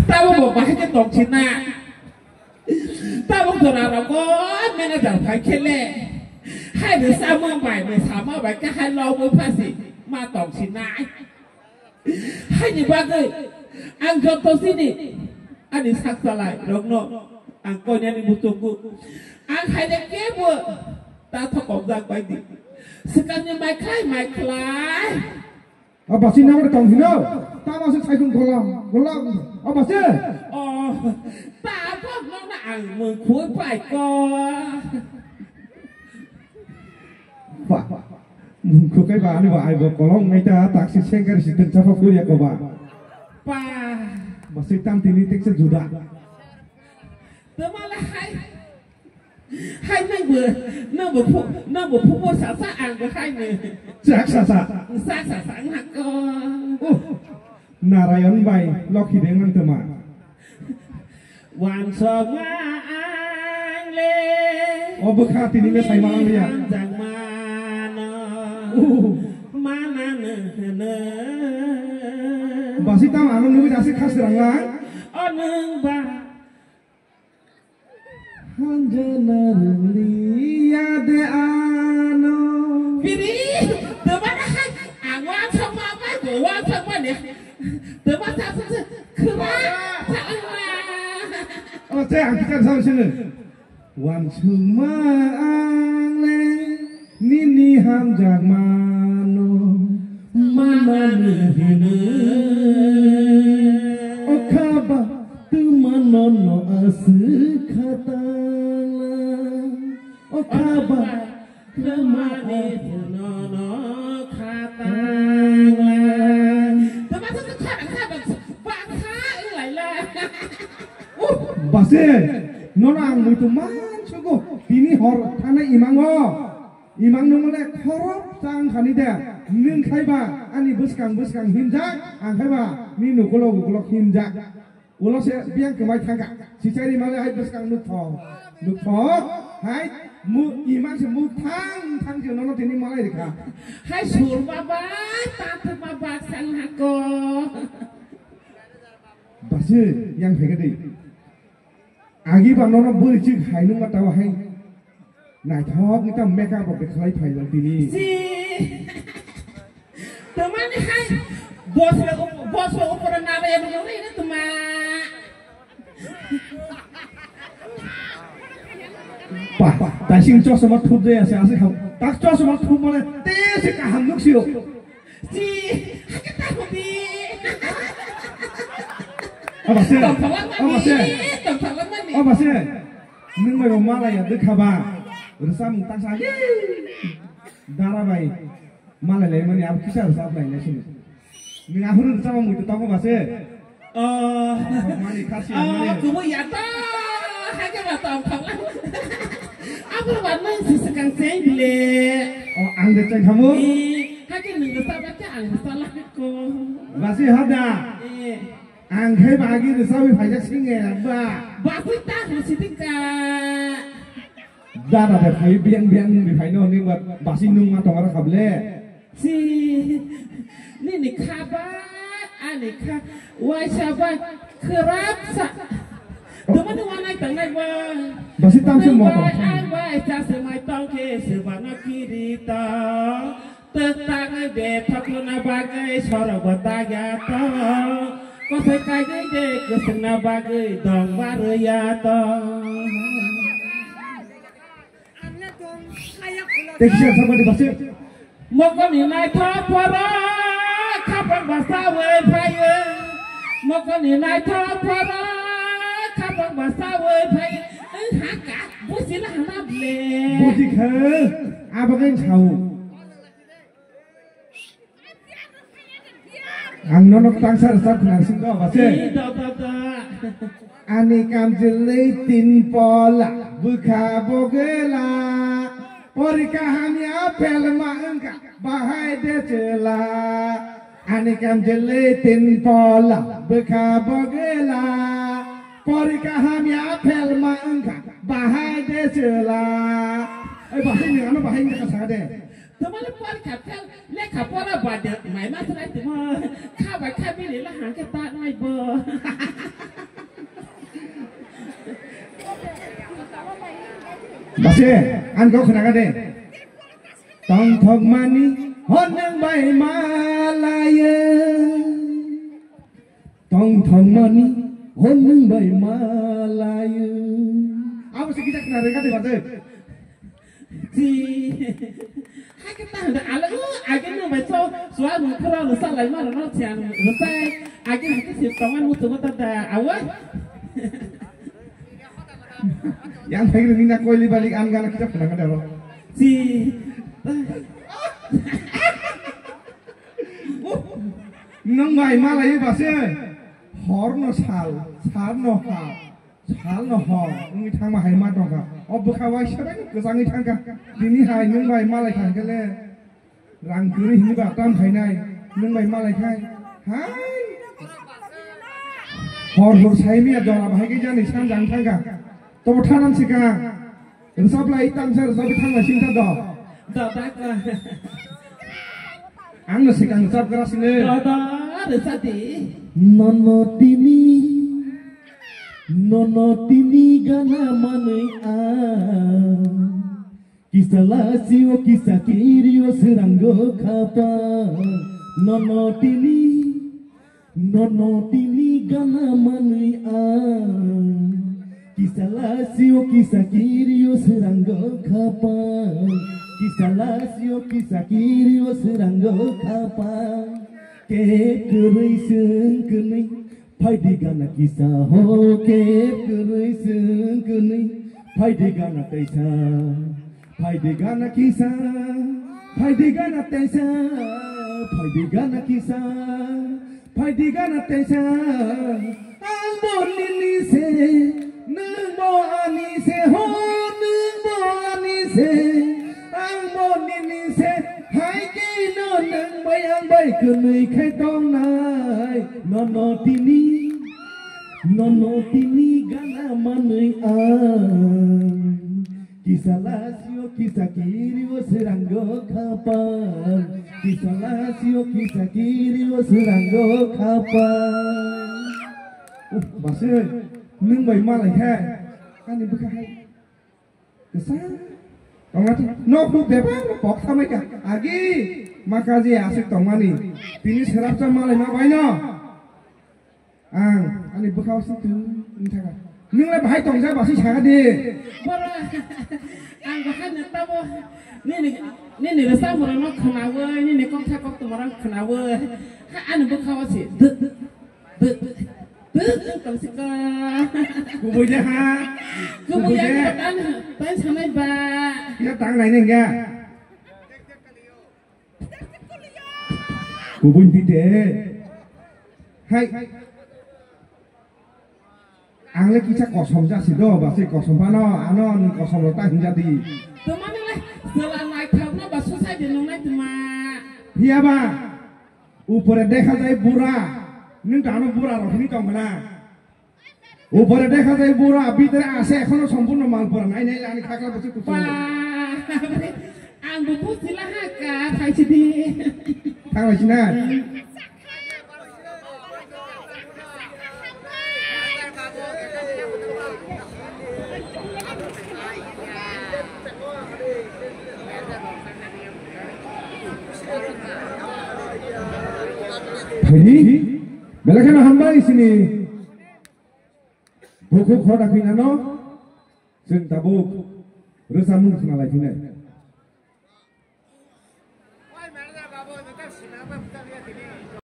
ตาบอกมาให้จะตกชิ้นหน้าตาบอกตัวเราก็ไม่น่าจะถ่ายแค่แรกให้หรือสามเมื่อใหม่หรือสามเมื่อใหม่ก็ให้เราเมื่อภาษีมาตกชิ้นหน้าให้ดีบ้างเลยอังกฤษตัวสินี่อันนี้สักสลายลงโน่อังกฤษเนี่ยนี่บุตรกูอังใครจะเก็บวะตาทบออกจากไปดิสกันยังไม่คล้ายไม่คล้ายapa sih nama kau hina? Tak masuk saya pun kolam. Apa sih? Oh, tak apa nak ang mengkuat baik kau. Pak, mengkuat kayak mana pak? Ibu kolam kita taksi sengker situ siapa pun ya kau pak. Pak, masih tam tini tek sejuta. Temalah hai nang berpupu sasa ang berhai ni. Sasa nak kau. Narayan bay, loki dengan teman. Wan songang le. Oh bekat ini le saya malam dia. Jang mana, mana ne. Masih tam anu nunggu dasar khas teranglah. Oh nung ba. Hanjana lihat anu. Biri, teman awak sama apa? Awak sama ni. Teman satu kerap sama. Oh, saya angkat sama sini. Wan cuma le, nini hamjak mano, mana nihine. Oh kabar tu manono asik katala. Oh kabar tu manono katala. Teman satu kerap bangsa ilai lah. Basir, nona ang itu man cukup. Ini hor, karena imang nomornya korop sang kanida. Ning kaiba, ani buskang hinjak, ang kaiba, ni nukolog hinjak. Ulo se biang kemai tangga. Si cari malah hai buskang nukthong, hai mu imang se mu tang je nona tini malah dikha. Hai sur baba, tante baba sang hako. Basir, yang hegade. Agi banono beri hai nung atau hai, naik thok kita mereka berkelai pai lagi ni. Si, teman hai, bos ukuran apa yang begini ni teman. Pak, tasing cok sama tuh deh, saya asik ham, tak cok sama tuh mana, tes kaham nuk siu. Si, kita hobi. Apa sih? Apa sih? Neng mai malah ya dek kabar. Urusan tak saja. Darah baik. Malah lemon ya kisah urusan lain nasi. Neng aku urusan sama mu itu tahu apa sih? Mani kasih. Kamu ya tahu. Hanya tahu kamu. Apa warna sih sekarang saya beli? Oh, angkat cek kamu? Hanya neng sahabat cek angkat salah aku. Masih ada. Angkai bagi tu sahaja pajak singgah ba. Bagi tak mesti tinggal. Dah ada pay biang di pay no ni buat basi nung atau orang kable. Si ni kabar, ani kah, wajah sahabat kerap sa. Teman wanai tangai ba. Basi tam semua. Wajah semai tangke sebana kirita. Tetangga betak luna bagai suara bataya ta. Kau sekai gede kesena bagai dong baru ya toh. Tekstur sama di pasir. Moko ni naik topora, kapan bahasa wepaya. Moko ni naik topora, kapan bahasa wepaya. Haka, busilah nable. Busik he, apa kan tahu? Ang nonok tangsar sab nang singko base. Ani kam jelai tin pola buka bogela. Porika hani apel ma engka bahai de cela. Ani kam jelai tin pola buka bogela. Porika hani apel ma engka bahai de cela. Bahai ni ano bahai ni kasade. Teman lepas kapal, lek kapal apa ada, mai masalah teman, kau baca beli lah hang kita naik ber. Basi, an kau kena kade. Tong thok mani honang bai malaya. Tong thok mani honang bai malaya. Apa sih kita kena kade basi? Thì hai cái ta là ala ai cái nó phải cho xóa một cái rồi sao lại mà nó chèn nó tay ai cái sự tổng anh muốn tụi nó ta áo ấy Yang baik ni nak kau balik an gana kita kena kade lo. thì Nang bai malaya basi. Hor no sal no ha. Sal no hor. Ngi thang ma hai ma dong ka. Ob khawai sabai kesangi thang ka. Dini hai nang bai malai thang ke le. Rang kuri ni ba tam khai nai. Nang bai malai khai. Hai. Hor sai mi adora bai ke jani sang jang thang ka. To thanan sika. Resap lai tang sa resap thang la sing ta do. đó ta Ang no sika resap keras ni. đó được sao thì Nono tini gana manai a Kisah lasio kisah kirio seranggo kapa Nono tini gana manai a Kisah lasio kisah kirio seranggo kapa Kisah lasio kisah kirio seranggo kapa Ke kerai sengkenai Faidi gana kisah ho ke kerai sengkenai Faidi gana taisa Faidi gana kisah Faidi gana taisa Faidi gana kisah Faidi gana taisa Ang bonini se Nung bo ani se ho Nung bo ani se Ang bonini se Hai ki no nung bayang bay kenai khai tong nai Nono tini gana manai an Kisah lasio kisah kirio seranggo kapan Kisah lasio kisah kirio seranggo kapan Basi, nung bai malai khai. Kan ni bukai. Kesal. Kau ngati, no bu beba, pok sama ika. Agi, makaji asik tong mani. Tini serap sama malai ma bai no. Ang, ani bukai situ, ni thaka. Nung lai bahai tong sa basi chaka di. Bara ang bahan na tabo ni rasa mura no khanawe ni kong tha kong tumara khanawe ha an bu khawa si kong sika Kubuja ha. kemudian tan sampai ba Ya tang này nè nghe. Kubun tite. Hai. Ang le kita kosong ja sido, basi kosong pano, ano ni kosong lo tang jadi. teman lah selama kau na ba susah di nong nai tuma Iya ba. Upore দেখা যায় বুড়া, ning টানো বুড়া রখিনি টংনা। উপরে দেখা যায় বুড়া, ভিতরে আছে এখনো সম্পূর্ণ মাল পড়া নাই নাই আমি খাকলা বসে কুচু। pa ang bu silaha ka thai sidi Tang lagi na. Jadi, belakan hamba di sini. Buku kau dah kena no, seng tabuk, resamun kena lagi ni.